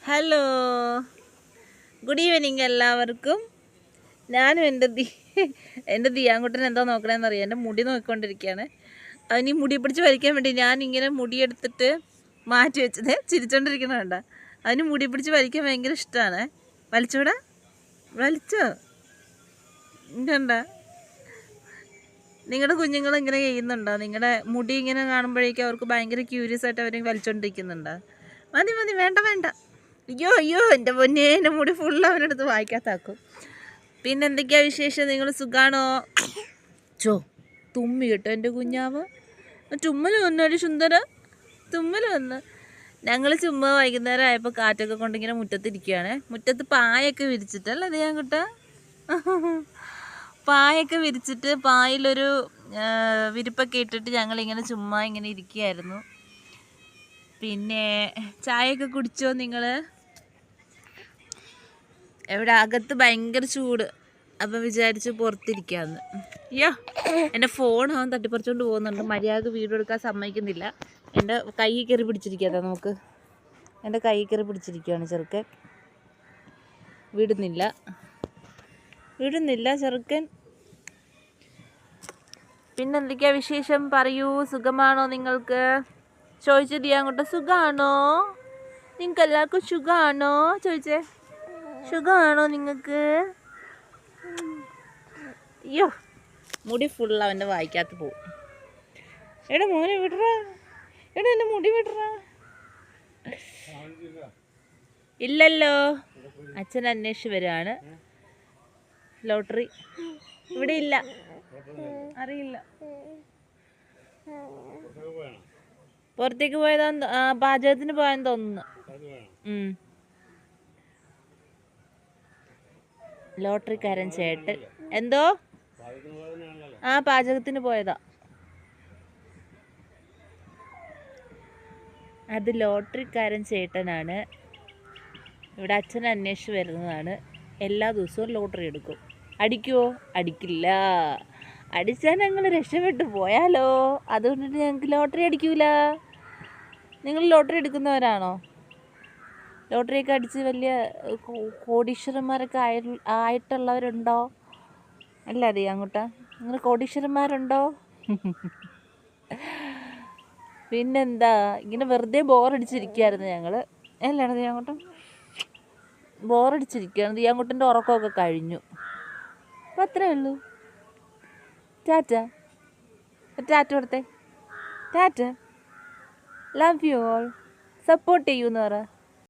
Hello, good evening എല്ലാവർക്കും. ഞാനും എൻ്റെ ദിയാൻകുട്ടൻ എന്താ നോക്കണമെന്നറിയാം. എൻ്റെ മുടി നോക്കിക്കൊണ്ടിരിക്കുകയാണ്. അവന് ഈ മുടി പിടിച്ച് വലിക്കാൻ വേണ്ടി ഞാനിങ്ങനെ മുടിയെടുത്തിട്ട് മാറ്റി വെച്ചത് ചിരിച്ചോണ്ടിരിക്കണ വേണ്ട. അവന് മുടി പിടിച്ച് വലിക്കാൻ ഭയങ്കര ഇഷ്ടമാണ്. വലിച്ചോടാ, വലിച്ചോ. കണ്ട നിങ്ങളുടെ കുഞ്ഞുങ്ങൾ ഇങ്ങനെ ചെയ്യുന്നുണ്ടോ? നിങ്ങളുടെ മുടി ഇങ്ങനെ കാണുമ്പോഴേക്കും അവർക്ക് ഭയങ്കര ക്യൂരിയസ് ആയിട്ട് അവർ വലിച്ചോണ്ടിരിക്കുന്നുണ്ടോ? മതി മതി, വേണ്ട വേണ്ട. അയ്യോ അയ്യോ, എൻ്റെ പൊന്നേ, എൻ്റെ മുടി ഫുള്ള് അവനെടുത്ത് വായിക്കാത്താക്കും. പിന്നെ എന്തൊക്കെയാ വിശേഷം? നിങ്ങൾ സുഖാണോ? തുമ്മി കേട്ടോ എൻ്റെ കുഞ്ഞാവ്. തുമ്മൽ വന്നു, ഒരു സുന്ദര തുമ്മൽ വന്ന്. ഞങ്ങൾ ചുമ്മാ വൈകുന്നേരം ആയപ്പോൾ കാറ്റൊക്കെ കൊണ്ടിങ്ങനെ മുറ്റത്തിരിക്കുകയാണ്. മുറ്റത്ത് പായൊക്കെ വിരിച്ചിട്ടല്ലേ അത് ഞാൻ കിട്ടാ, പായൊക്കെ വിരിച്ചിട്ട് പായിലൊരു വിരിപ്പൊക്കെ ഇട്ടിട്ട് ഞങ്ങളിങ്ങനെ ചുമ്മാ ഇങ്ങനെ ഇരിക്കുകയായിരുന്നു. പിന്നെ ചായയൊക്കെ കുടിച്ചോ നിങ്ങൾ? എവിടെ? അകത്ത് ഭയങ്കര ചൂട്, അപ്പം വിചാരിച്ച് പുറത്തിരിക്കാമെന്ന്. അയ്യോ, എൻ്റെ ഫോൺ അവൻ തട്ടിപ്പറിച്ചുകൊണ്ട് പോകുന്നുണ്ട്. മര്യാദക്ക് വീഡിയോ എടുക്കാൻ സമ്മതിക്കുന്നില്ല. എൻ്റെ കൈ കയറി പിടിച്ചിരിക്കാതെ നമുക്ക്. എൻ്റെ കൈ കയറി പിടിച്ചിരിക്കുകയാണ് ചെറുക്കൻ. വിടുന്നില്ല ചെറുക്കൻ. പിന്നെന്തൊക്കെയാ വിശേഷം? പറയൂ. സുഖമാണോ നിങ്ങൾക്ക്? ചോദിച്ചത് അങ്ങോട്ട്. സുഖമാണോ നിങ്ങൾക്ക്? എല്ലാവർക്കും സുഖമാണോ ചോദിച്ചേ? സുഖമാണോ നിങ്ങൾക്ക്? അയ്യോ, മുടി ഫുള്ള് അവൻ്റെ വായിക്കാത്ത പോവും. എടാ മോനെ വിടറാ, എടാ എൻ്റെ മുടി വിടറാ. ഇല്ലല്ലോ, അച്ഛൻ അന്വേഷിച്ച് വരികയാണ്. ലോട്ടറി ഇവിടെ ഇല്ല, അറിയില്ല. പുറത്തേക്ക് പോയതാ, പാചകത്തിന് പോയെന്ന് തോന്നുന്നു. ലോട്ടറിക്കാരൻ ചേട്ടൻ. എന്തോ? പാചകത്തിന് പോയതാ. അത് ലോട്ടറിക്കാരൻ ചേട്ടനാണ്. ഇവിടെ അച്ഛൻ അന്വേഷിച്ച് വരുന്നതാണ്. എല്ലാ ദിവസവും ലോട്ടറി എടുക്കും. അടിക്കുമോ? അടിക്കില്ല. അടിച്ചാൽ ഞങ്ങൾ രക്ഷപ്പെട്ടു പോയാലോ. അതുകൊണ്ടിട്ട് ഞങ്ങൾക്ക് ലോട്ടറി അടിക്കൂല. നിങ്ങൾ ലോട്ടറി എടുക്കുന്നവരാണോ? ലോട്ടറിയൊക്കെ അടിച്ച് വലിയ കോടീശ്വരന്മാരൊക്കെ ആയിട്ടുള്ളവരുണ്ടോ? അല്ല അതെ അങ്ങോട്ടാ, നിങ്ങൾ കോടീശ്വരന്മാരുണ്ടോ? പിന്നെന്താ, ഇങ്ങനെ വെറുതെ ബോറടിച്ചിരിക്കുകയായിരുന്നു ഞങ്ങൾ. അല്ലാണ്ട് ദിയാങ്കുട്ടൻ ബോറടിച്ചിരിക്കുകയാണ്. ദിയാങ്കുട്ടൻ്റെ ഉറക്കമൊക്കെ കഴിഞ്ഞു. അപ്പം അത്രേ ഉള്ളൂ. ടാറ്റ കൊടുത്തേ. Ta-ta, love you all. Support ചെയ്യൂന്ന് പറ.